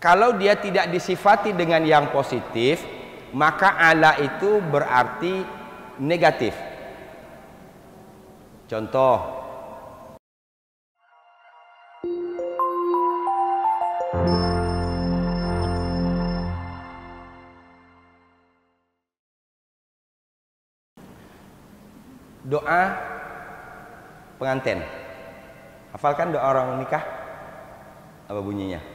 Kalau dia tidak disifati dengan yang positif, maka ala itu berarti negatif. Contoh, doa pengantin. Hafalkan doa orang nikah? Apa bunyinya?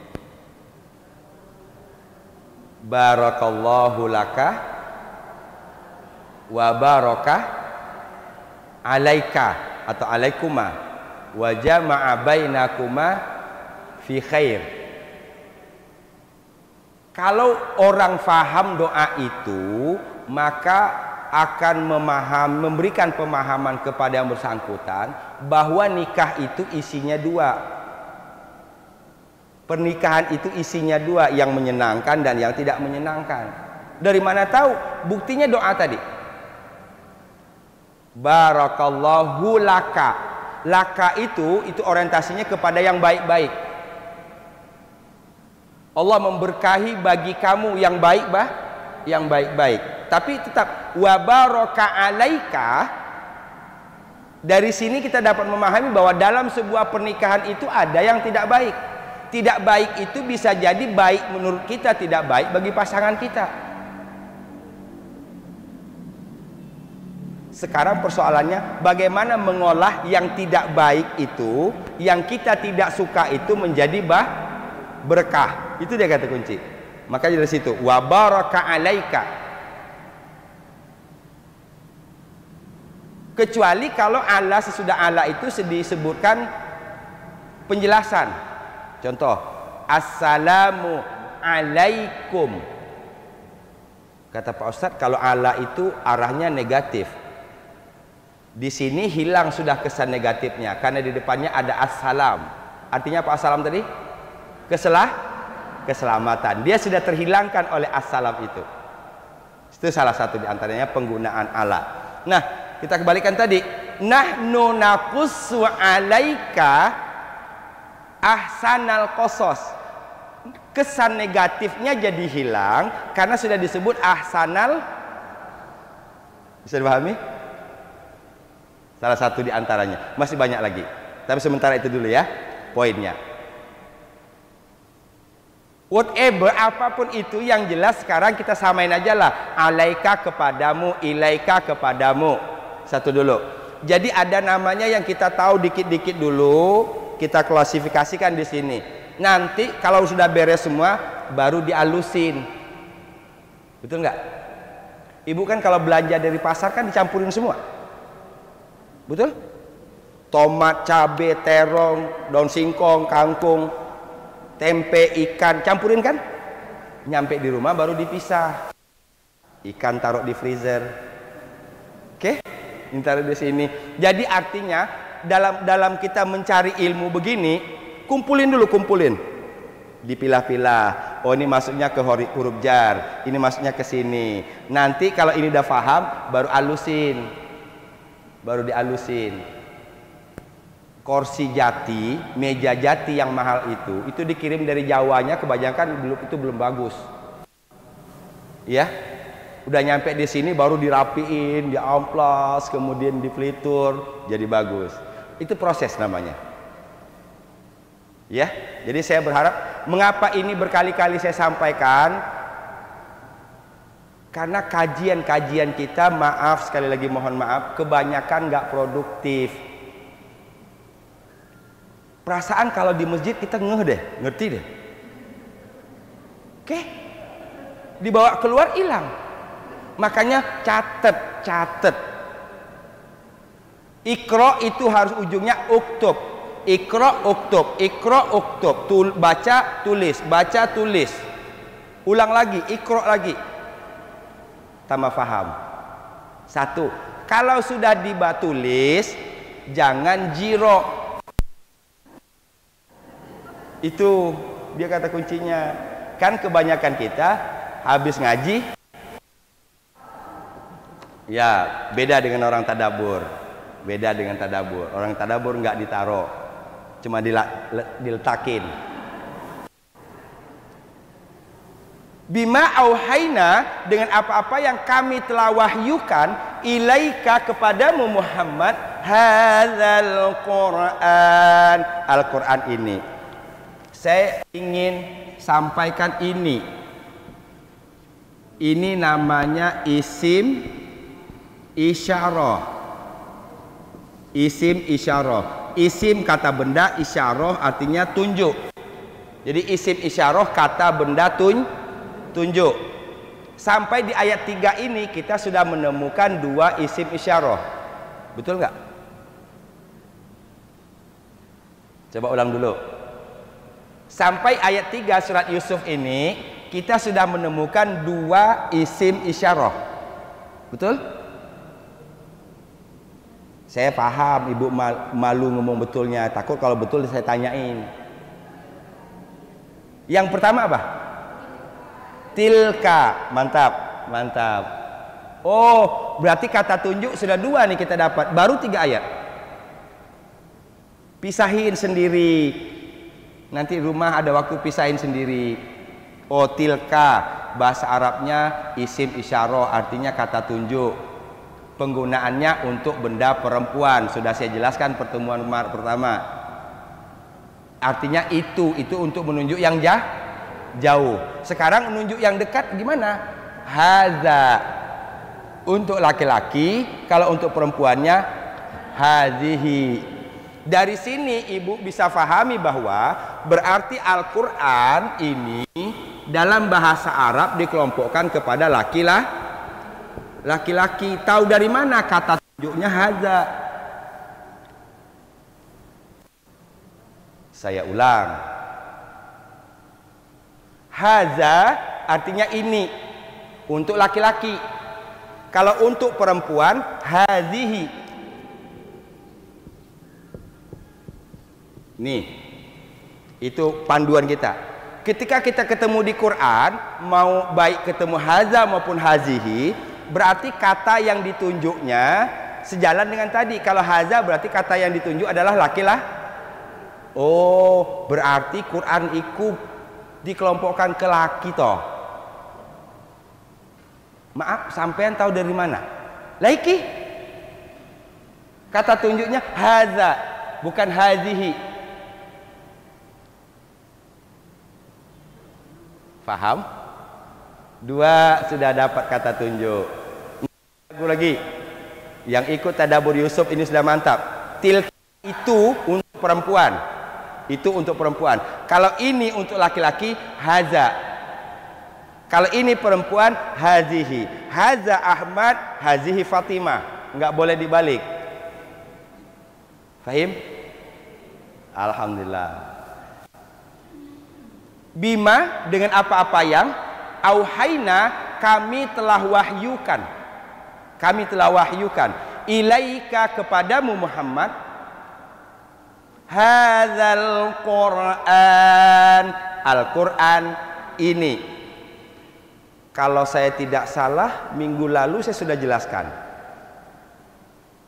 Barakallahu laka wa baraka alaika atau alaikuma wa jama'a bainakuma fi khair. Kalau orang faham doa itu, maka akan memberikan pemahaman kepada yang bersangkutan bahwa nikah itu isinya dua. Pernikahan itu isinya dua, yang menyenangkan dan yang tidak menyenangkan. Dari mana tahu? Buktinya doa tadi. Barakallahu laka. Laka itu orientasinya kepada yang baik-baik. Allah memberkahi bagi kamu yang baik, yang baik-baik. Tapi tetap wa baraka alaika. Dari sini kita dapat memahami bahwa dalam sebuah pernikahan itu ada yang tidak baik. Tidak baik itu bisa jadi baik menurut kita, tidak baik bagi pasangan kita. Sekarang persoalannya bagaimana mengolah yang tidak baik itu, yang kita tidak suka itu menjadi berkah. Itu dia kata kunci. Makanya dari situ wa baraka alaika. Kecuali kalau ala sesudah ala itu disebutkan penjelasan. Contoh, assalamu alaikum. Kata Pak Ustadz, kalau ala itu arahnya negatif. Di sini hilang sudah kesan negatifnya karena di depannya ada assalam. Artinya apa assalam tadi? Keselamatan. Dia sudah terhilangkan oleh assalam itu. Itu salah satu di antaranya penggunaan ala. Nah, kita kembalikan tadi. Nahnu naqussu alaika ahsanal qasas. Kesan negatifnya jadi hilang karena sudah disebut ahsanal. Bisa dipahami? Salah satu di antaranya. Masih banyak lagi. Tapi sementara itu dulu ya poinnya. Whatever, apapun itu, yang jelas sekarang kita samain aja lah. Alaika kepadamu, ilaika kepadamu. Satu dulu. Jadi ada namanya yang kita tahu dikit-dikit dulu. Kita klasifikasikan di sini. Nanti kalau sudah beres semua, baru dialusin. Betul nggak? Ibu kan kalau belanja dari pasar kan dicampurin semua. Betul? Tomat, cabai, terong, daun singkong, kangkung, tempe, ikan, campurin kan? Nyampe di rumah baru dipisah. Ikan taruh di freezer. Oke? Ini taruh di sini. Jadi artinya dalam kita mencari ilmu begini, kumpulin dulu, dipilah-pilah. Oh, ini masuknya ke huruf jar, ini masuknya ke sini. Nanti kalau ini udah paham, baru dialusin. Kursi jati, meja jati yang mahal itu dikirim dari Jawanya, kebanyakan itu belum bagus. Ya, udah nyampe di sini baru dirapiin, diamplas, kemudian dipelitur, jadi bagus. Itu proses namanya. Ya, jadi saya berharap, mengapa ini berkali-kali saya sampaikan? Karena kajian-kajian kita, maaf sekali lagi mohon maaf, kebanyakan nggak produktif. Perasaan kalau di masjid kita ngerti deh. Oke, dibawa keluar hilang. Makanya catet. Iqra itu harus ujungnya uktub. Iqra uktub, iqra uktub. Baca tulis. Ulang lagi, iqra lagi. Tambah paham. Satu, kalau sudah dibatulis, jangan jiro. Itu dia kata kuncinya. Kan kebanyakan kita habis ngaji, ya beda dengan orang tadabur. Orang tadabur nggak ditaro, cuma diletakin. Bima auhaina, dengan apa-apa yang kami telah wahyukan, ilaika kepadamu Muhammad, hadzal Quran, Al-Quran ini. Saya ingin sampaikan ini. Ini namanya isim isyarah. Isim isyarah. Isim kata benda, isyarah artinya tunjuk. Jadi isim isyarah kata benda tunjuk. Sampai di ayat 3 ini kita sudah menemukan 2 isim isyarah. Betul nggak? Coba ulang dulu. Sampai ayat 3 surat Yusuf ini kita sudah menemukan 2 isim isyarah. Betul? Saya paham ibu malu ngomong betulnya. Takut kalau betul saya tanyain. Yang pertama apa? Tilka. Mantap, mantap. Oh, berarti kata tunjuk sudah 2 nih kita dapat. Baru 3 ayat. Pisahin sendiri. Nanti rumah ada waktu pisahin sendiri. Oh, tilka bahasa Arabnya isim isyarah, artinya kata tunjuk. Penggunaannya untuk benda perempuan. Sudah saya jelaskan pertemuan pertama. Artinya itu untuk menunjuk yang jauh. Sekarang menunjuk yang dekat gimana? Hadza. Untuk laki-laki, kalau untuk perempuannya hazihi. Dari sini ibu bisa fahami bahwa berarti Al-Quran ini dalam bahasa Arab dikelompokkan kepada laki-laki. Tahu dari mana kata tunjuknya hadza? Saya ulang. Hadza artinya ini untuk laki-laki. Kalau untuk perempuan hazihi. Nih, itu panduan kita. Ketika kita ketemu di Quran, mau baik ketemu hadza maupun hazihi, berarti kata yang ditunjuknya sejalan dengan tadi. Kalau hadza berarti kata yang ditunjuk adalah laki-laki. Oh, berarti Quran itu dikelompokkan ke laki toh. Maaf, sampean tahu dari mana? Laki. Kata tunjuknya hadza, bukan hazihi. Paham? 2 sudah dapat kata tunjuk. Lagi yang ikut tadabbur Yusuf ini sudah mantap. Tilka itu untuk perempuan. Itu untuk perempuan. Kalau ini untuk laki-laki, haza. Kalau ini perempuan, hazihi. Haza Ahmad, hazihi Fatimah. Enggak boleh dibalik. Fahim? Alhamdulillah. Bima dengan apa-apa yang auhaina kami telah wahyukan ilaika kepadamu Muhammad hadzal Quran, Al-Quran ini. Kalau saya tidak salah minggu lalu saya sudah jelaskan.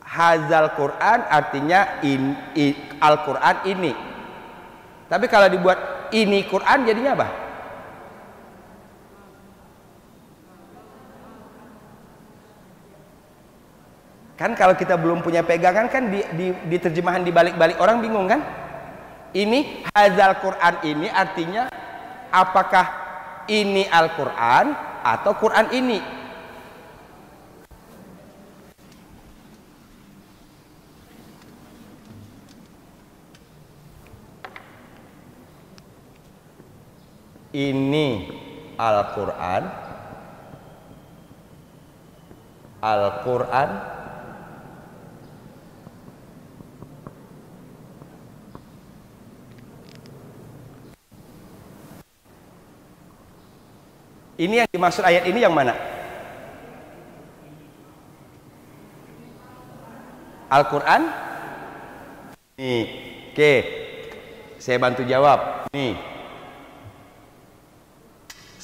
Hadzal Quran artinya Al-Quran ini. Tapi kalau dibuat ini Quran jadinya apa? Kan kalau kita belum punya pegangan kan di terjemahan dibalik-balik orang bingung kan? Ini hadzal Quran ini artinya apakah ini Al-Quran atau Quran ini? Ini Al-Quran, Al-Quran ini yang dimaksud ayat ini yang mana? Al-Quran? Nih, oke, saya bantu jawab. Nih.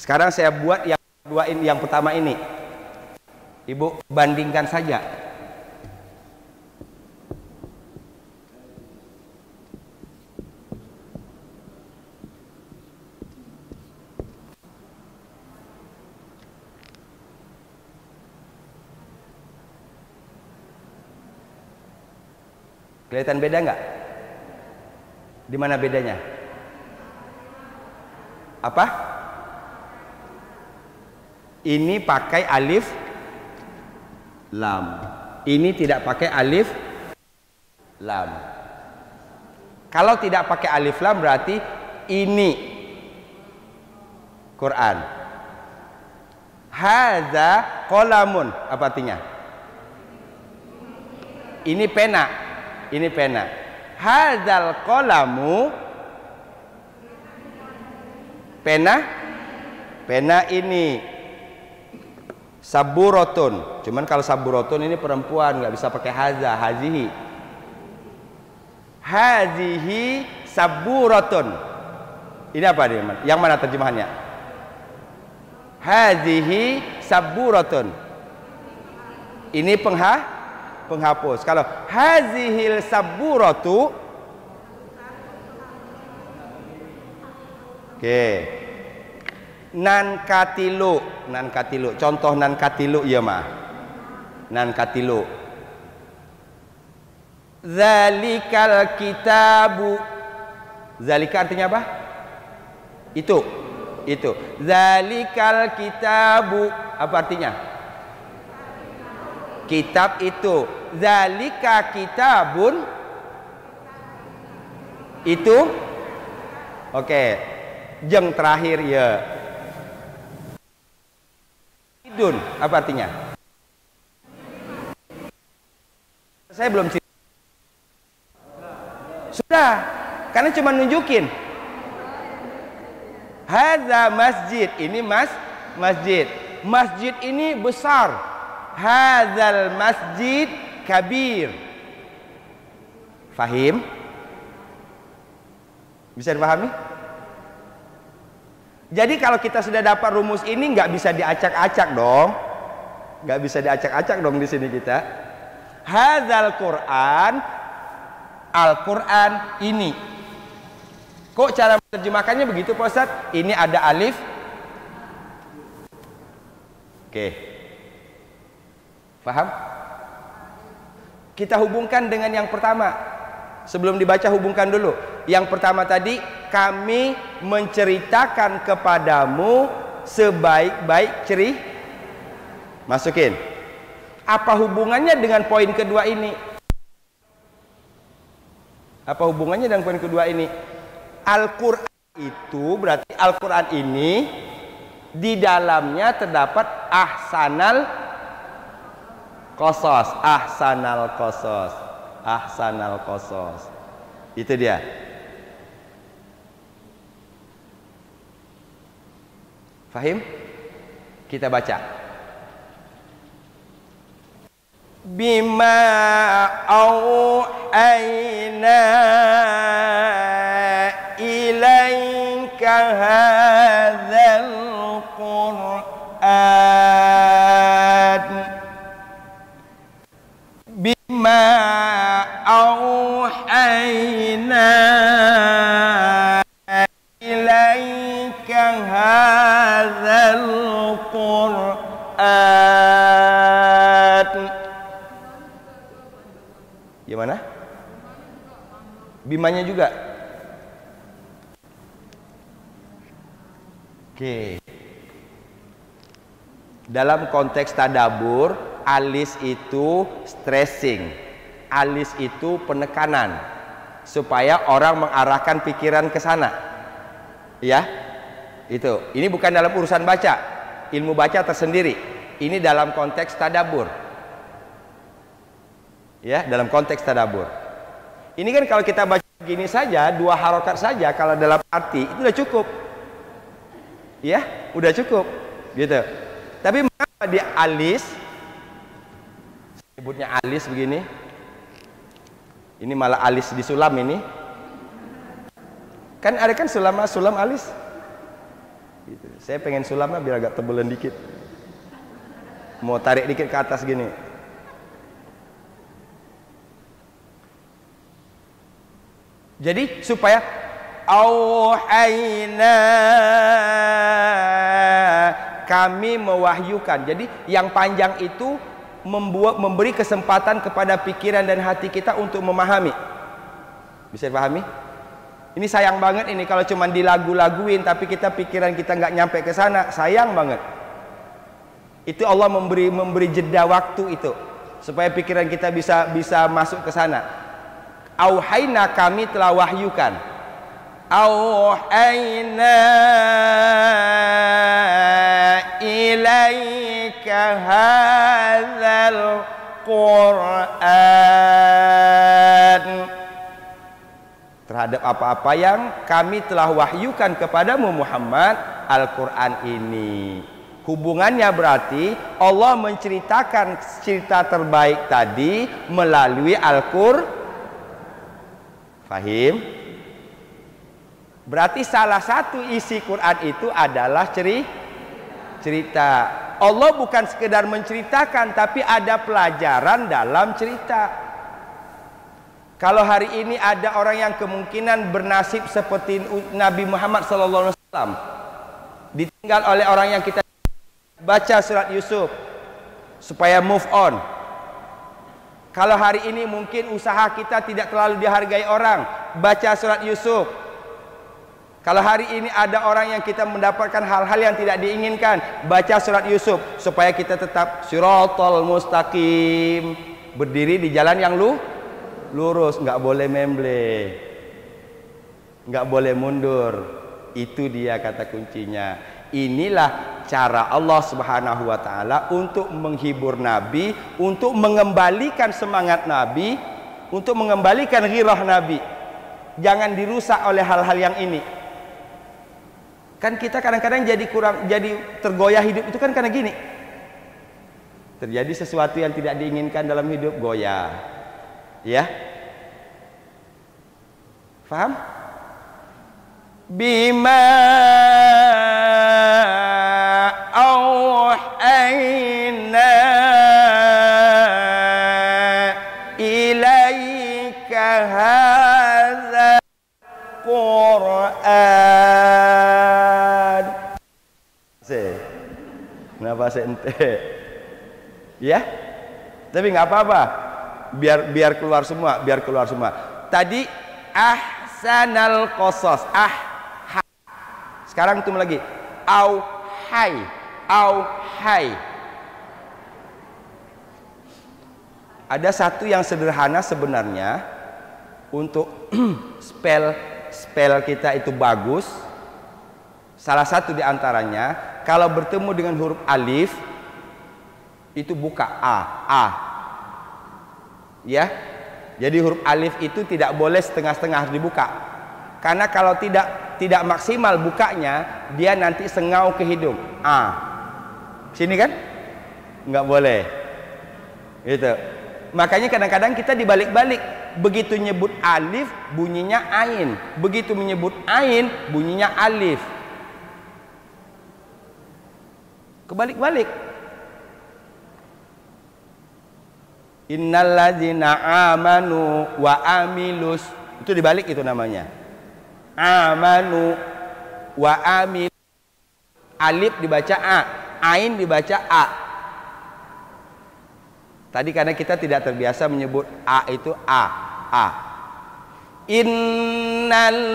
Sekarang saya buat yang kedua ini, yang pertama ini. Ibu bandingkan saja. Kelihatan beda nggak? Di mana bedanya? Apa? Ini pakai alif lam. Ini tidak pakai alif lam. Kalau tidak pakai alif lam berarti ini Quran. Hadza qalamun, apa artinya? Ini pena. Ini pena. Hadzal qalamu, pena. Pena ini saburotun. Cuman kalau saburotun ini perempuan, nggak bisa pakai haza, hazihi. Hazihi saburotun. Ini apa nih? Yang mana terjemahannya? Hazihi saburotun. Ini penghapus. Kalau hazihil saburatu, oke. Nan katilu. Contoh nan katilu ya mah. Nan katilu. Zalikal kitabu. Zalika artinya apa? Itu. Zalikal kitabu, apa artinya? Kitab itu. Zalika kitabun, itu. Oke. Yang terakhir ya. Idun, apa artinya? Saya belum cerita. Sudah, karena cuma nunjukin. Hadza masjid, ini masjid. Masjid ini besar. Hadzal masjid kabir. Fahim? Bisa dipahami? Jadi kalau kita sudah dapat rumus ini nggak bisa diacak-acak dong. Nggak bisa diacak-acak dong di sini kita. Hadzal Quran, Al-Quran ini. Kok cara menerjemahkannya begitu Pak Ustadz? Ini ada alif. Oke. Paham? Kita hubungkan dengan yang pertama. Sebelum dibaca hubungkan dulu. Yang pertama tadi, kami menceritakan kepadamu sebaik-baik cerita. Masukin. Apa hubungannya dengan poin kedua ini? Apa hubungannya dengan poin kedua ini? Al-Quran itu berarti Al-Quran ini di dalamnya terdapat ahsanal qasas. Ahsanal qasas. Itu dia. Fahim? Kita baca. Bima au'ayna ilaika hadzal Qur'an. Bima au'ayna ilaika hadzal Qur'an. Gimana? Bimanya juga. Oke. Dalam konteks tadabur, alis itu stressing. Alis itu penekanan supaya orang mengarahkan pikiran ke sana. Ya. Itu. Ini bukan dalam urusan baca. Ilmu baca tersendiri. Ini dalam konteks tadabur. Ya, dalam konteks tadabur. Ini kan kalau kita baca begini saja, 2 harokat saja kalau dalam arti itu udah cukup. Ya, udah cukup. Gitu. Tapi mengapa di alis, sebutnya alis begini? Ini malah alis di sulam ini. Kan ada kan sulam alis. Gitu. Saya pengen sulamnya biar agak tebelan dikit. Mau tarik dikit ke atas gini. Jadi supaya auhayna, kami mewahyukan. Jadi yang panjang itu memberi kesempatan kepada pikiran dan hati kita untuk memahami. Bisa dipahami? Ini sayang banget ini kalau cuma dilagu-laguin tapi pikiran kita nggak nyampe ke sana, sayang banget. Itu Allah memberi jeda waktu itu supaya pikiran kita bisa masuk ke sana. Auhayna, kami telah wahyukan. Auhayna ilaika hadzal Qur'an, terhadap apa-apa yang kami telah wahyukan kepadamu Muhammad, Al-Quran ini. Hubungannya berarti Allah menceritakan cerita terbaik tadi melalui Al-Qur'an. Fahim? Berarti salah satu isi Quran itu adalah cerita. Allah bukan sekedar menceritakan, tapi ada pelajaran dalam cerita. Kalau hari ini ada orang yang kemungkinan bernasib seperti Nabi Muhammad SAW, ditinggal oleh orang yang kita baca surat Yusuf supaya move on. Kalau hari ini mungkin usaha kita tidak terlalu dihargai orang, baca surat Yusuf. Kalau hari ini ada orang yang kita mendapatkan hal-hal yang tidak diinginkan, baca surat Yusuf supaya kita tetap siratal mustaqim, berdiri di jalan yang lurus, nggak boleh memble, nggak boleh mundur. Itu dia kata kuncinya. Inilah cara Allah Subhanahu wa taala untuk menghibur Nabi, untuk mengembalikan semangat Nabi, untuk mengembalikan ghirah Nabi. Jangan dirusak oleh hal-hal yang ini. Kan kita kadang-kadang jadi tergoyah hidup itu kan karena gini. Terjadi sesuatu yang tidak diinginkan dalam hidup, goyah. Ya? Faham? Bima auhayna ilaika hadzal Qur'an. Kenapa ente? Ya? Tapi nggak apa-apa. Biar keluar semua, Tadi ahsanal qasas. Sekarang itu lagi auhai. Ada satu yang sederhana sebenarnya untuk spell kita itu bagus. Salah satu di antaranya kalau bertemu dengan huruf alif itu buka a. Ya. Jadi huruf alif itu tidak boleh setengah-setengah, harus dibuka. Karena kalau tidak maksimal bukanya, dia nanti sengau ke hidung. Sini kan? Nggak boleh. Gitu. Makanya kadang-kadang kita dibalik-balik. Begitu nyebut alif, bunyinya ain. Begitu menyebut ain, bunyinya alif. Kebalik-balik. Innalladzina amanu wa amilus, itu dibalik itu namanya. Amanu wa amil, alif dibaca a, ain dibaca a. Tadi karena kita tidak terbiasa menyebut a itu a. Innalladzina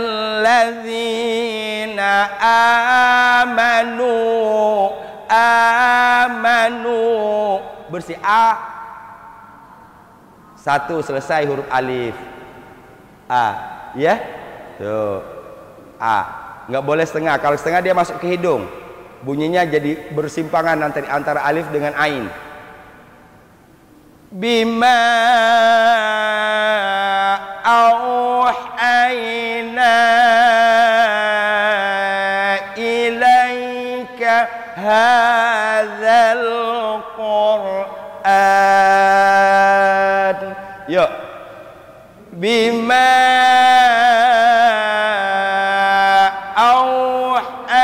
amanu bersih a. Satu selesai huruf alif. A, ya? Tuh. A. Nggak boleh setengah. Kalau setengah dia masuk ke hidung. Bunyinya jadi bersimpangan antara alif dengan ain. Bima auhayna ilaika hadzal Qur'an. Yuk. Bima auhayna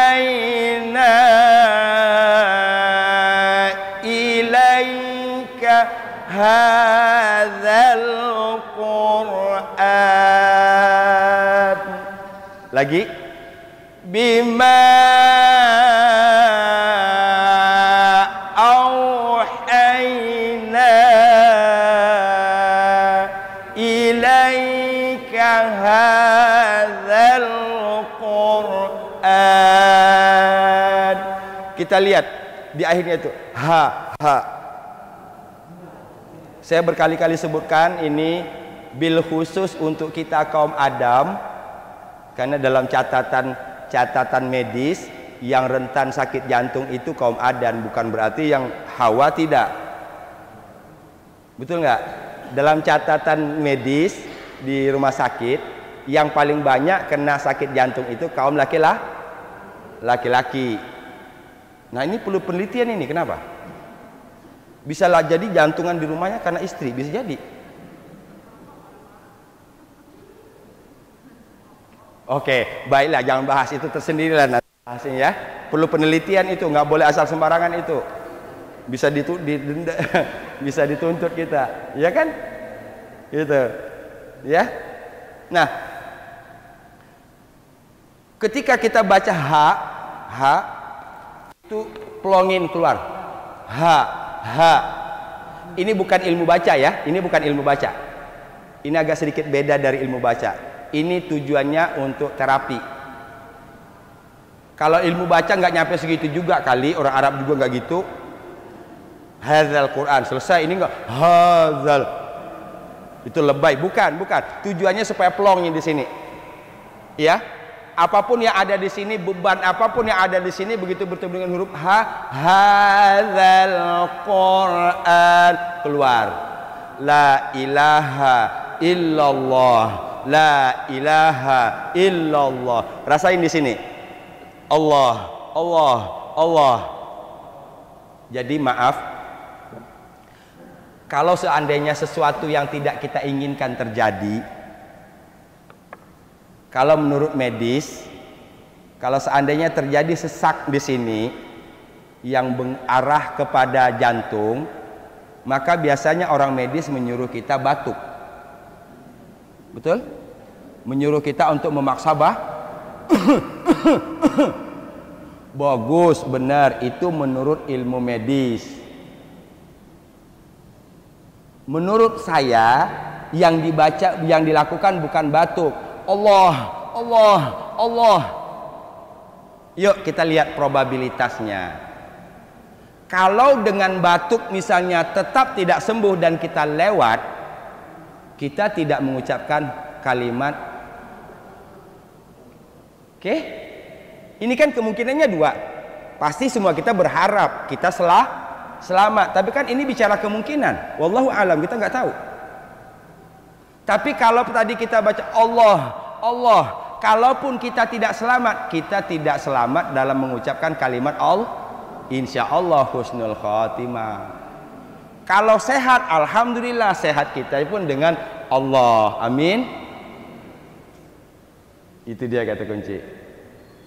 ilaika hadzal Qur'an. Lagi. Bima auhayna hadzal Qur'an. Kita lihat di akhirnya itu ha. Saya berkali-kali sebutkan ini bil khusus untuk kita kaum Adam, karena dalam catatan medis yang rentan sakit jantung itu kaum Adam, bukan berarti yang Hawa tidak. Betul nggak? Dalam catatan medis di rumah sakit yang paling banyak kena sakit jantung itu kaum laki-laki. Nah ini perlu penelitian ini, kenapa? Bisa lah jadi jantungan di rumahnya karena istri, bisa jadi. Oke, baiklah, jangan bahas itu tersendiri lah nanti bahasnya ya. Perlu penelitian itu, nggak boleh asal sembarangan itu. Bisa didenda, bisa dituntut kita, ya kan? Gitu, ya. Nah, ketika kita baca ha itu pelongin keluar, ha. Ini bukan ilmu baca ya, ini bukan ilmu baca. Ini agak sedikit beda dari ilmu baca. Ini tujuannya untuk terapi. Kalau ilmu baca nggak nyampe segitu juga kali, orang Arab juga nggak gitu. Hadzal Quran selesai, ini nggak hadzal. Itu lebay, bukan. Tujuannya supaya pelongin di sini. Ya. Apapun yang ada di sini, beban apapun yang ada di sini, begitu bertemu dengan huruf hadzal Quran keluar. La ilaha illallah, la ilaha illallah. Rasain di sini. Allah. Jadi maaf, kalau seandainya sesuatu yang tidak kita inginkan terjadi, kalau menurut medis, kalau seandainya terjadi sesak di sini yang mengarah kepada jantung, maka biasanya orang medis menyuruh kita batuk. Betul? Menyuruh kita untuk memaksa bagus, benar, itu menurut ilmu medis. Menurut saya yang dibaca, yang dilakukan bukan batuk. Allah. Yuk kita lihat probabilitasnya. Kalau dengan batuk misalnya tetap tidak sembuh dan kita lewat, kita tidak mengucapkan kalimat. Oke? Ini kan kemungkinannya dua. Pasti semua kita berharap kita selamat. Tapi kan ini bicara kemungkinan. Wallahu alam, kita nggak tahu. Tapi kalau tadi kita baca Allah, kalaupun kita tidak selamat dalam mengucapkan kalimat insya Allah husnul khatimah. Kalau sehat, alhamdulillah sehat kita pun dengan Allah, amin. Itu dia kata kunci.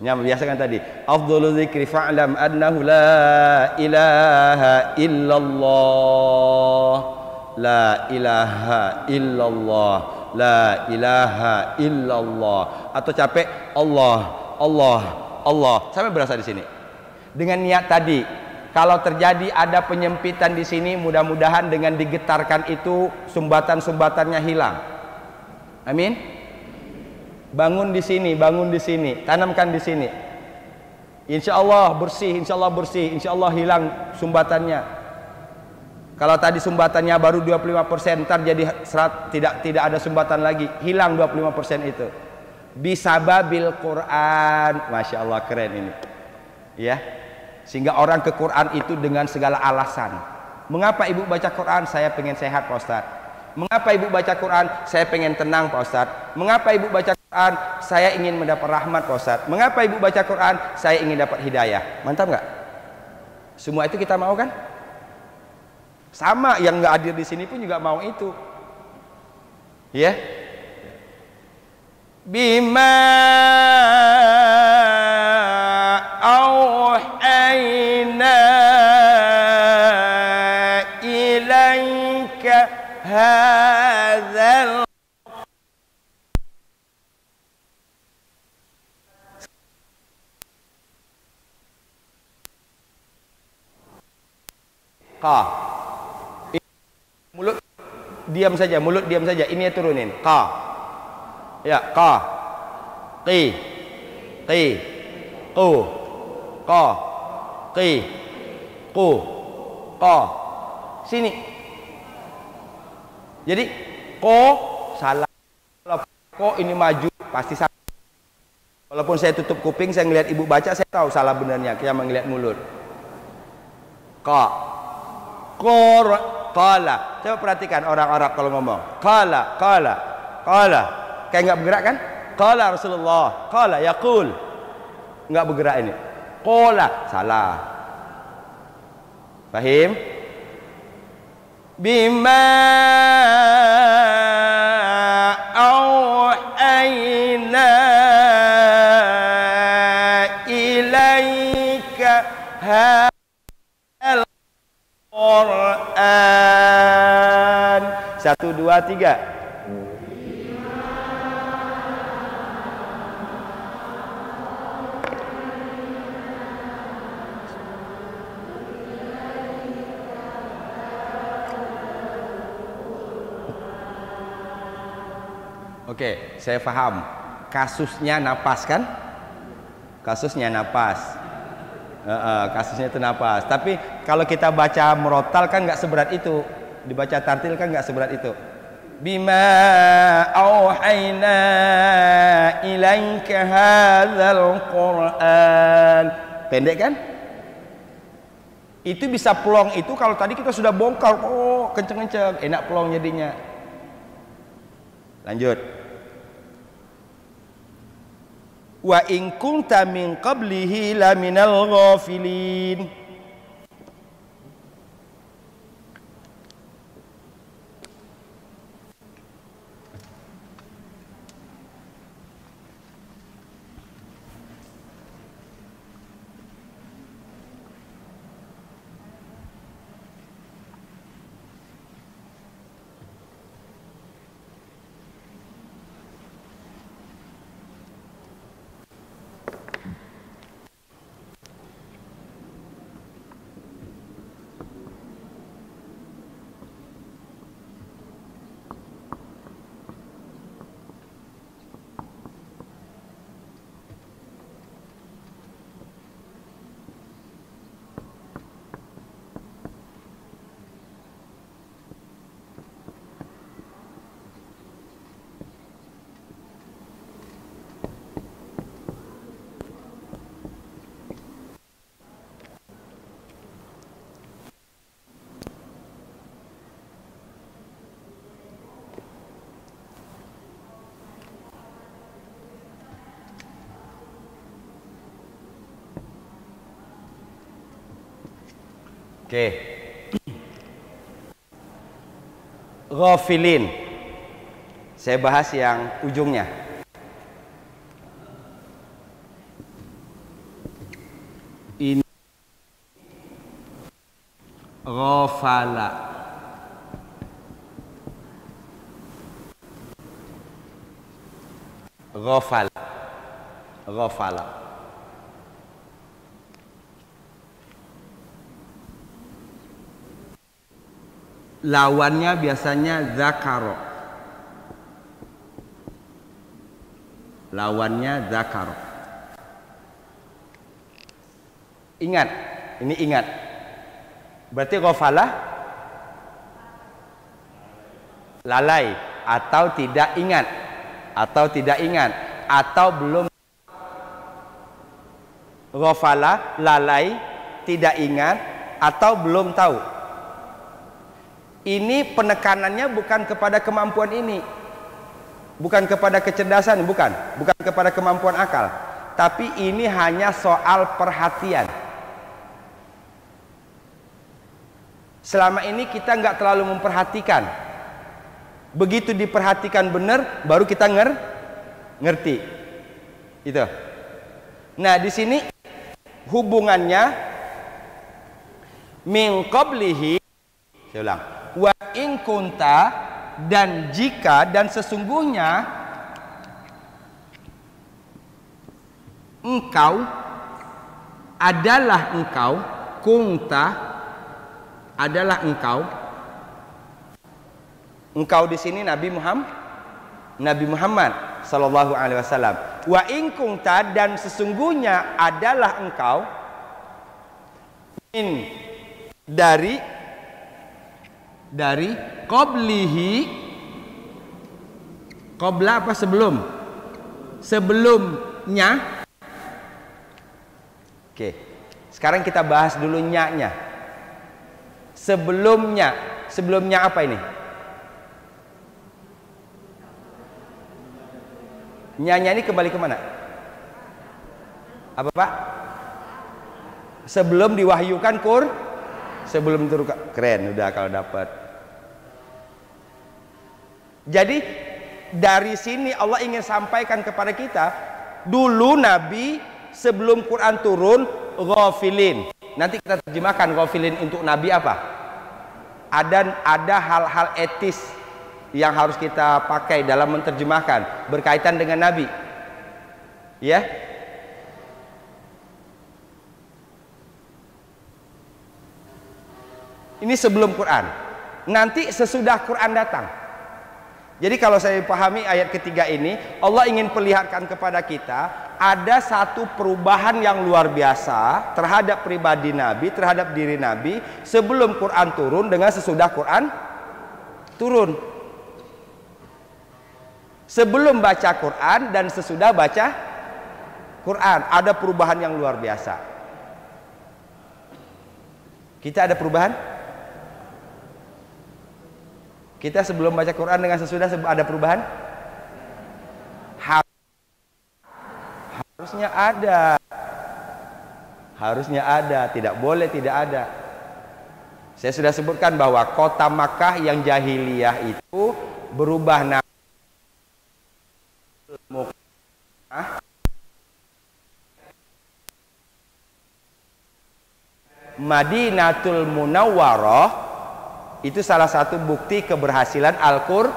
Yang biasa kan tadi, afdhalu dzikri fa'lam annahu la ilaha illallah. La ilaha illallah, la ilaha illallah. Atau capek Allah. Sampai berasa di sini. Dengan niat tadi, kalau terjadi ada penyempitan di sini, mudah-mudahan dengan digetarkan itu sumbatan-sumbatannya hilang. Amin. Bangun di sini, tanamkan di sini. Insya Allah bersih, insya Allah hilang sumbatannya. Kalau tadi sumbatannya baru 25%, ntar jadi tidak ada sumbatan lagi, hilang 25% itu. Bisababil Quran, masya Allah, keren ini, ya. Sehingga orang ke Quran itu dengan segala alasan. Mengapa ibu baca Quran? Saya pengen sehat, Pak Ustadz. Mengapa ibu baca Quran? Saya pengen tenang, Pak Ustadz. Mengapa ibu baca Quran? Saya ingin mendapat rahmat, Pak Ustadz. Mengapa ibu baca Quran? Saya ingin dapat hidayah. Mantap nggak? Semua itu kita mau kan? Sama yang nggak hadir di sini pun juga mau itu, ya. Bima auhayna ilaika hadzal mulut diam saja, ini turunin. Ya, qa, qi, qi, qu, qa, qi, qu, qa. Sini. Jadi ko salah. Kalau ko ini maju pasti salah. Walaupun saya tutup kuping, saya ngelihat ibu baca, saya tahu salah benarnya. Kita melihat mulut. Qa, qor, qala. Coba perhatikan orang Arab kalau ngomong. Qala, qala, qala. Kayak nggak bergerak kan? Qala Rasulullah, qala yaqul. Nggak bergerak ini. Qala salah. Fahim? Bima auhayna ilaika hadzal Quran. 1, 2, 3. Oke, saya paham. Kasusnya napas kan? Kasusnya napas. Kasusnya itu napas. Tapi kalau kita baca murotal kan nggak seberat itu. Dibaca tartil kan nggak seberat itu. Bima auhayna ilaika hadzal Quran. Pendek kan? Itu bisa plong itu kalau tadi kita sudah bongkar. Oh, kenceng-kenceng, enak plong jadinya. Lanjut. Wa in kunta min qablihi laminal ghafilin. Oke. Ghafilin. Saya bahas yang ujungnya. Ini ghafala. Ghafala. Ghafala. Lawannya biasanya zakaro. Lawannya zakaro. Ingat, ini ingat. Berarti ghafalah lalai atau tidak ingat, atau tidak ingat, atau belum. Ghafalah lalai, tidak ingat, atau belum tahu. Ini penekanannya bukan kepada kemampuan ini, bukan kepada kecerdasan, bukan kepada kemampuan akal, tapi ini hanya soal perhatian. Selama ini kita nggak terlalu memperhatikan. Begitu diperhatikan benar, baru kita ngerti. Itu. Nah, di sini hubungannya min qablihi, saya ulang. Wa in kunta, dan jika, dan sesungguhnya engkau adalah engkau, kunta adalah engkau. Engkau di sini Nabi Muhammad sallallahu alaihi wasallam. Wa in kunta, dan sesungguhnya adalah engkau min dari qablihi, qabla apa sebelum? Sebelumnya. Oke. Sekarang kita bahas dulu nya-nya. Sebelumnya. Sebelumnya apa ini? Nya-nya ini kembali kemana? Apa Pak? Sebelum diwahyukan sebelum turun. Keren udah kalau dapat. Jadi dari sini Allah ingin sampaikan kepada kita, dulu Nabi sebelum Quran turun ghafilin. Nanti kita terjemahkan ghafilin untuk Nabi apa? Ada hal-hal etis yang harus kita pakai dalam menerjemahkan berkaitan dengan Nabi. Ya. Ini sebelum Quran. Nanti sesudah Quran datang. Jadi kalau saya pahami ayat ketiga ini, Allah ingin perlihatkan kepada kita ada satu perubahan yang luar biasa terhadap pribadi Nabi, terhadap diri Nabi sebelum Quran turun dengan sesudah Quran turun. Sebelum baca Quran dan sesudah baca Quran ada perubahan yang luar biasa. Kita ada perubahan? Kita sebelum baca Quran dengan sesudah ada perubahan? Harusnya ada. Harusnya ada, tidak boleh tidak ada. Saya sudah sebutkan bahwa kota Makkah yang jahiliyah itu berubah nama Madinatul Munawwarah. Itu salah satu bukti keberhasilan Al-Qur'an.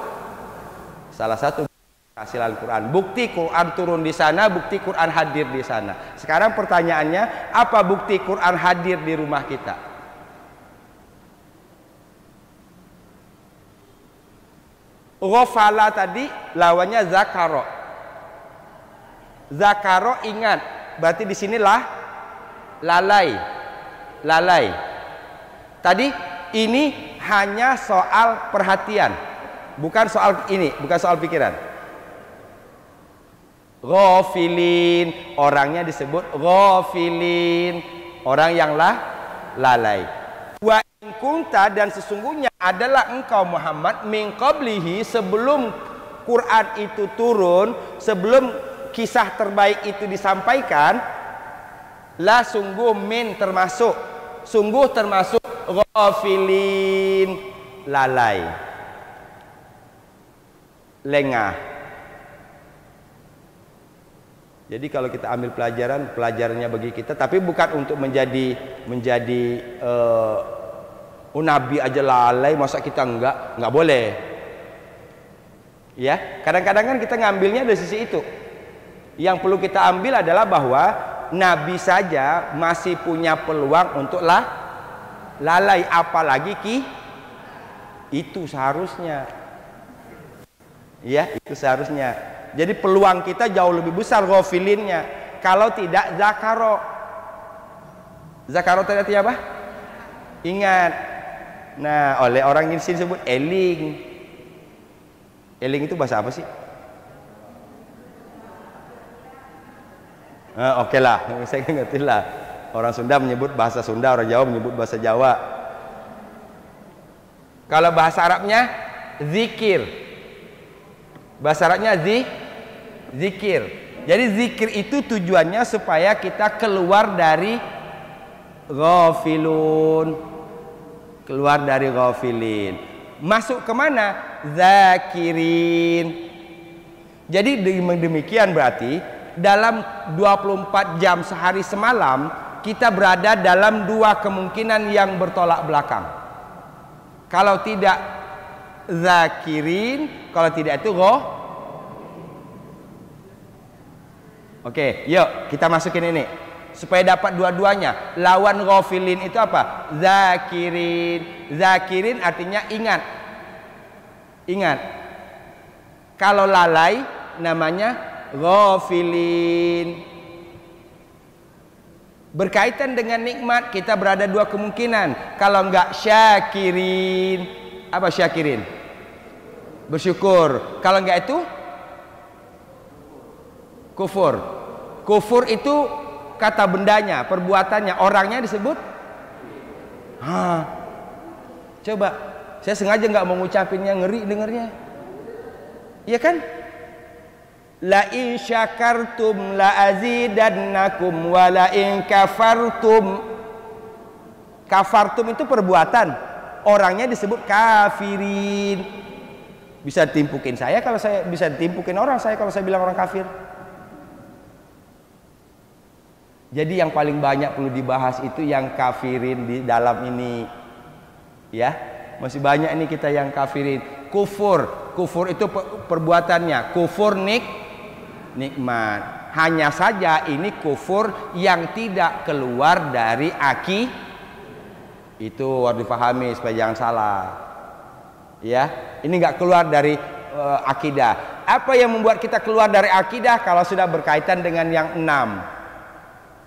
Salah satu hasil Al-Quran. Bukti Quran turun di sana, bukti Quran hadir di sana. Sekarang pertanyaannya, apa bukti Quran hadir di rumah kita? Ghafala tadi lawannya zakaro. Zakaro ingat, berarti di sinilah lalai. Lalai. Tadi ini hanya soal perhatian, bukan soal ini, bukan soal pikiran. Ghafilin, orangnya disebut ghafilin, orang yang lalai. Wa in kunta, dan sesungguhnya adalah engkau Muhammad min qablihi, sebelum Quran itu turun, sebelum kisah terbaik itu disampaikan, la sungguh min termasuk, sungguh termasuk ghafilin, lalai, lengah. Jadi kalau kita ambil pelajaran, pelajarannya bagi kita, tapi bukan untuk menjadi Nabi aja lalai, masa kita enggak boleh. Ya, kadang-kadang kan kita ngambilnya dari sisi itu. Yang perlu kita ambil adalah bahwa Nabi saja masih punya peluang untuk lalai, apalagi itu seharusnya. Ya, itu seharusnya. Jadi peluang kita jauh lebih besar ghafilinnya. Kalau tidak zakaro. Zakaro tadi apa? Ingat. Nah, oleh orang ini disebut eling. Eling itu bahasa apa sih? Oke lah, saya ngerti lah. Orang Sunda menyebut bahasa Sunda, orang Jawa menyebut bahasa Jawa. Kalau bahasa Arabnya zikir. Bahasa Arabnya zikir. Jadi zikir itu tujuannya supaya kita keluar dari ghafilun, keluar dari ghafilin, masuk kemana? Zakirin. Jadi demikian berarti dalam 24 jam sehari semalam kita berada dalam dua kemungkinan yang bertolak belakang. Kalau tidak zakirin, kalau tidak itu Oke, yuk kita masukin ini supaya dapat dua-duanya. Lawan ghafilin itu apa? Zakirin. Zakirin artinya ingat. Ingat. Kalau lalai namanya ghafilin. Berkaitan dengan nikmat kita berada dua kemungkinan. Kalau enggak syakirin. Apa syakirin? Bersyukur. Kalau enggak itu kufur. Kufur itu kata bendanya, perbuatannya. Orangnya disebut coba, saya sengaja enggak mau ngucapinnya, ngeri dengarnya. Iya kan? La in syakartum la azidannakum wa la in kafartum. Kafartum itu perbuatan, orangnya disebut kafirin. Bisa ditimpukin saya kalau saya, bisa ditimpukin orang saya kalau saya bilang orang kafir. Jadi yang paling banyak perlu dibahas itu yang kafirin di dalam ini. Ya, masih banyak ini kita yang kafirin. Kufur, kufur itu perbuatannya, kufur nikmat. Hanya saja ini kufur yang tidak keluar dari itu harus dipahami supaya jangan salah. Ya, ini nggak keluar dari akidah. Apa yang membuat kita keluar dari akidah? Kalau sudah berkaitan dengan yang 6.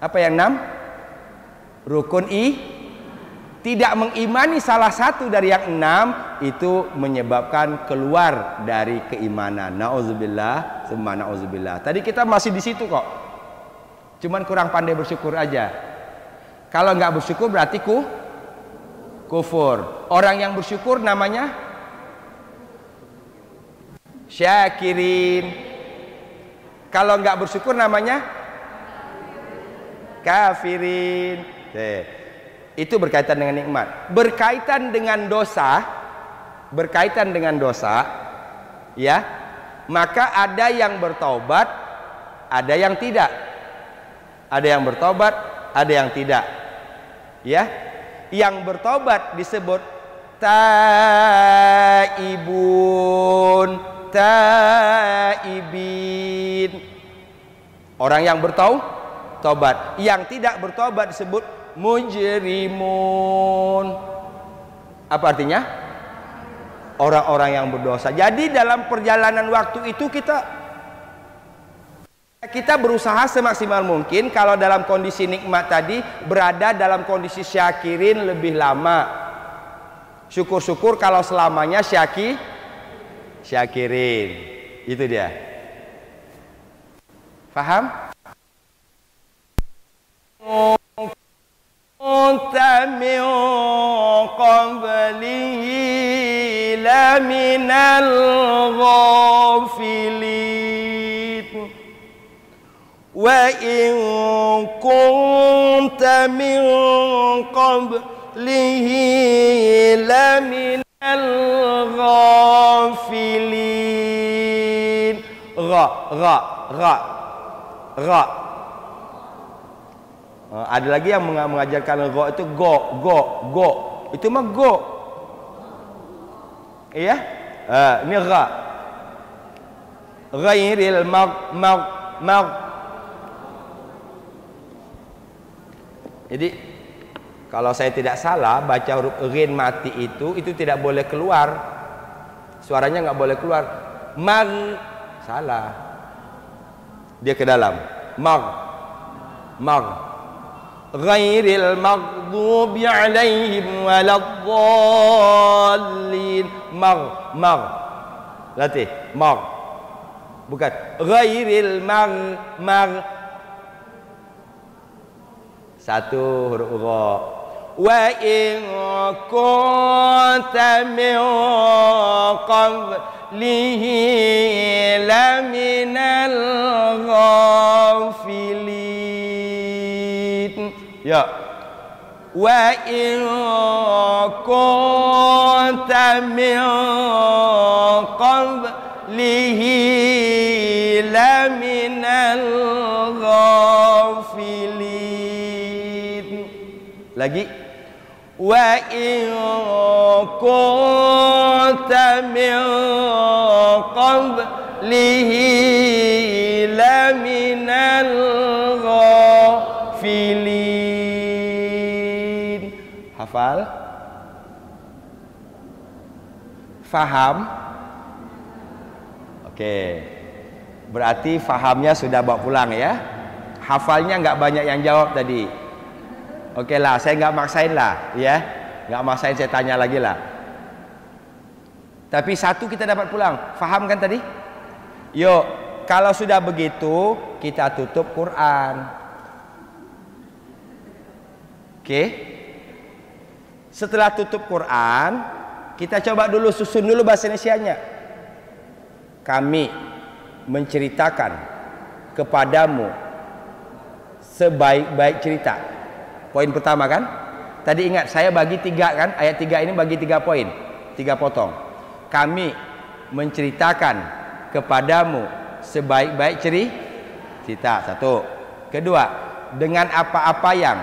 Apa yang 6? Rukun tidak mengimani salah satu dari yang 6 itu menyebabkan keluar dari keimanan. Nauzubillah, summa nauzubillah. Tadi kita masih di situ kok. Cuman kurang pandai bersyukur aja. Kalau nggak bersyukur berarti kufur. Orang yang bersyukur namanya syakirin. Kalau nggak bersyukur namanya kafirin. Itu berkaitan dengan nikmat. Berkaitan dengan dosa, ya, maka ada yang bertobat, ada yang tidak. Ada yang bertobat, ada yang tidak. Ya, yang bertobat disebut taibun, taibin. Orang yang bertobat. Yang tidak bertobat disebut mujrimun. Apa artinya? Orang-orang yang berdosa. Jadi dalam perjalanan waktu itu kita berusaha semaksimal mungkin. Kalau dalam kondisi nikmat tadi berada dalam kondisi syakirin lebih lama. Syukur-syukur kalau selamanya syakirin. Itu dia. Faham? min qablihi laminal ghafilin wa in kunta min qablihi laminal ghafilin. Ra. Ada lagi yang mengajarkan go itu go. Itu mah go. Iya? Ini ra. Ghairil mag. Jadi kalau saya tidak salah baca huruf ghin mati itu tidak boleh keluar. Suaranya nggak boleh keluar. Mag salah. Dia ke dalam. Mag. Ghairil maghdubi alaihim waladdallin. Mag. Latih. Mag. Bukan ghairil mag. Satu huruf gha. Wa in kunta min qablihi laminal ghafilin. Ya. Wa in kunta min qablihi laminal ghafilin. Lagi. Wa in kunta min qablihi laminal ghafilin. Hafal? Faham? Oke. Berarti fahamnya sudah bawa pulang ya. Hafalnya nggak banyak yang jawab tadi. Oke lah, saya nggak maksain lah ya. Nggak maksain, saya tanya lagi lah. Tapi satu kita dapat pulang. Faham kan tadi? Yuk, kalau sudah begitu kita tutup Quran. Oke. Setelah tutup Quran, kita coba dulu susun dulu bahasa Indonesianya. Kami menceritakan kepadamu sebaik-baik cerita. Poin pertama kan? Tadi ingat saya bagi 3 kan? Ayat 3 ini bagi 3 poin, 3 potong. Kami menceritakan kepadamu sebaik-baik cerita. Satu. Kedua, dengan apa-apa yang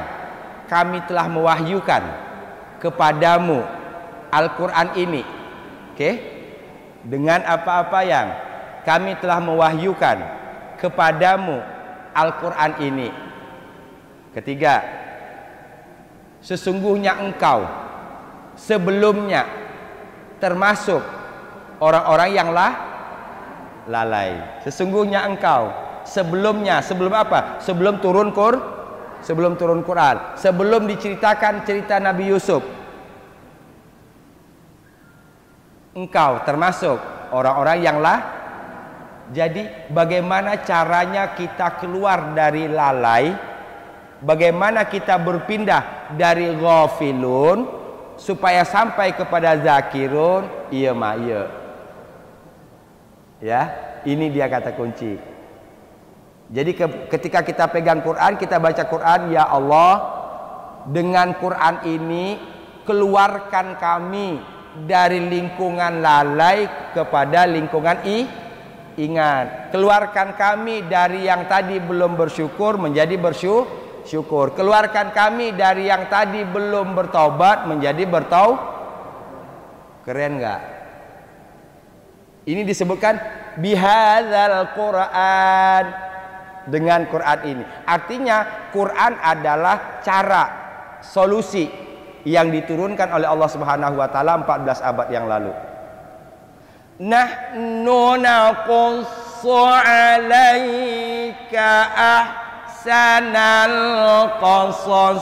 kami telah mewahyukan kepadamu Al-Quran ini. Oke? Dengan apa-apa yang kami telah mewahyukan kepadamu Al-Quran ini. Ketiga, sesungguhnya engkau sebelumnya termasuk orang-orang yang lalai. Sesungguhnya engkau sebelumnya, sebelum apa? Sebelum turun Quran, sebelum diceritakan cerita Nabi Yusuf, engkau termasuk orang-orang yang Jadi bagaimana caranya kita keluar dari lalai? Bagaimana kita berpindah dari ghafilun supaya sampai kepada zakirun? Iya ma iya. Ya, ini dia kata kunci. Jadi ketika kita pegang Quran, kita baca Quran, ya Allah, dengan Quran ini keluarkan kami dari lingkungan lalai kepada lingkungan ingat. Keluarkan kami dari yang tadi belum bersyukur menjadi bersyukur. Keluarkan kami dari yang tadi belum bertobat menjadi Keren nggak? Ini disebutkan bihadzal Quran, dengan Quran ini. Artinya Quran adalah cara, solusi yang diturunkan oleh Allah Subhanahu wa taala 14 abad yang lalu. Nahnu naqussu 'alaika ahsanal qasas.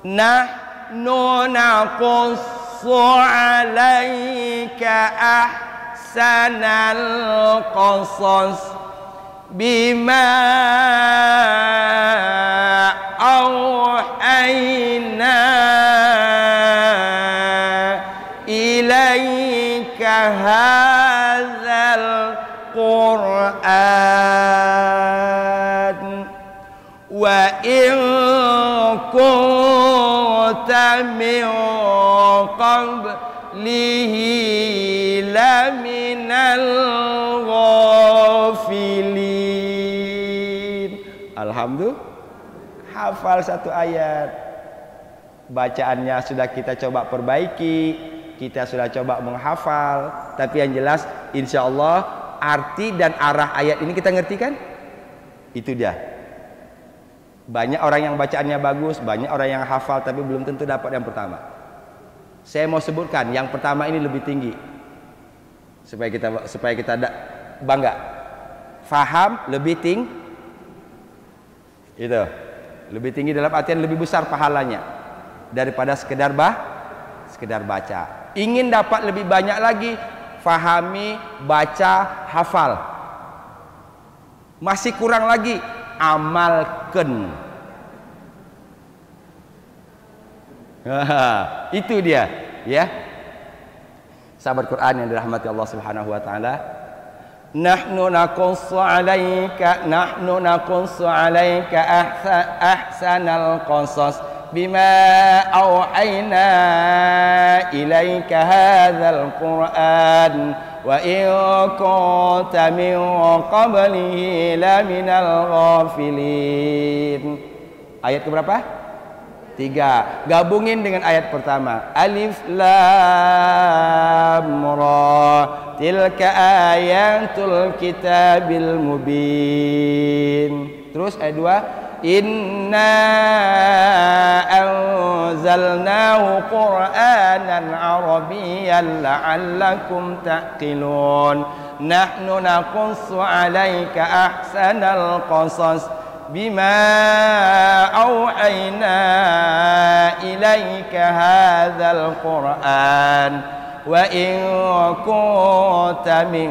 Nahnu naqussu 'alaika ahsanal qasas bima auhayna ilaika hadzal Qur'an wa in kunta min qablihi laminal ghafilin. Alhamdulillah, hafal satu ayat. Bacaannya sudah kita coba perbaiki, kita sudah coba menghafal, tapi yang jelas insya Allah arti dan arah ayat ini kita ngerti kan? Itu dia. Banyak orang yang bacaannya bagus, banyak orang yang hafal, tapi belum tentu dapat yang pertama. Saya mau sebutkan yang pertama ini lebih tinggi, supaya kita bangga. Faham lebih tinggi, itu lebih tinggi dalam artian lebih besar pahalanya daripada sekedar baca. Ingin dapat lebih banyak lagi, fahami, baca, hafal. Masih kurang lagi, amalkan. Itu dia, ya. Sahabat Quran yang dirahmati Allah Subhanahu wa taala. Nahnu naqussu 'alaika ahsanal qasas bima auhayna ilaika hadzal Qur'an wa in kunta min qablihi laminal ghafilin. Ayat keberapa? 3. Gabungin dengan ayat pertama. Alif lam ra tilka ayatul kitabil mubin. Terus ayat 2. Inna anzalnahu Qur'anan Arabiyyan la'allakum ta'qilun. nahnu naqussu 'alaika ahsanal qasas bima auhayna ilaika hadzal qur'an wa in kunta min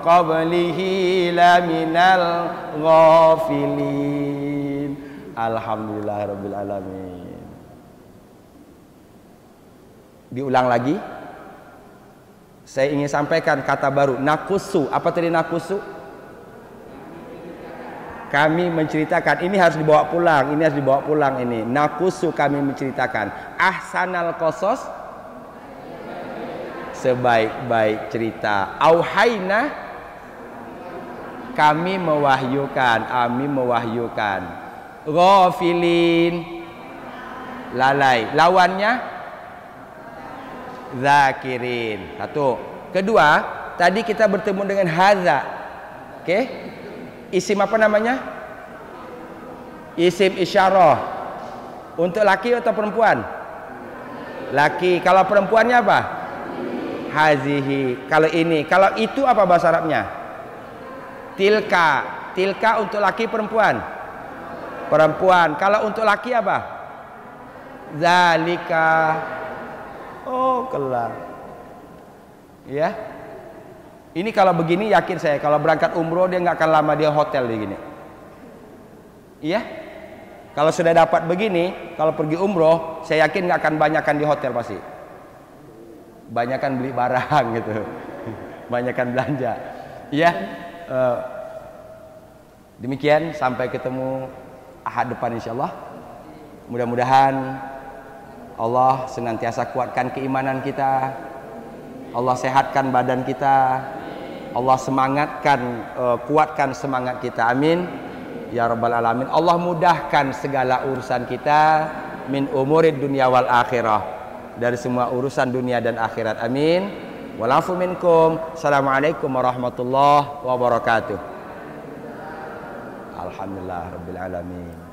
qablihi laminal ghafilin. Alhamdulillahirabbil alamin. Diulang lagi. Saya ingin sampaikan kata baru, nakusu. Apa tadi nakusu? Kami menceritakan. Ini harus dibawa pulang. Ini harus dibawa pulang ini. Nakusu, kami menceritakan. Ahsanal qasas, sebaik-baik cerita. Auhayna, kami mewahyukan. Kami mewahyukan. Ghafilin, lalai. Lawannya zakirin. Satu. Kedua, tadi kita bertemu dengan hadza. Oke? Isim apa namanya? Isim isyarah. Untuk laki atau perempuan? Laki. Kalau perempuannya apa? Hazihi. Kalau ini. Kalau itu apa bahasa Arabnya? Tilka. Tilka untuk laki perempuan? Perempuan. Kalau untuk laki apa? Zalika. Oh, kelar. Ya. Ini kalau begini yakin saya kalau berangkat umroh dia nggak akan lama, dia hotel di gini. Iya. Kalau sudah dapat begini, kalau pergi umroh, saya yakin nggak akan banyakan di hotel pasti. Banyakan beli barang gitu. Banyakan belanja. Iya. Demikian, sampai ketemu Ahad depan insyaallah. Mudah-mudahan Allah senantiasa kuatkan keimanan kita, Allah sehatkan badan kita, Allah semangatkan, kuatkan semangat kita. Amin ya rabbal alamin. Allah mudahkan segala urusan kita, min umurid dunya wal akhirah, dari semua urusan dunia dan akhirat. Amin. Walafu minkum. Assalamualaikum warahmatullahi wabarakatuh. Alhamdulillah rabbil alamin.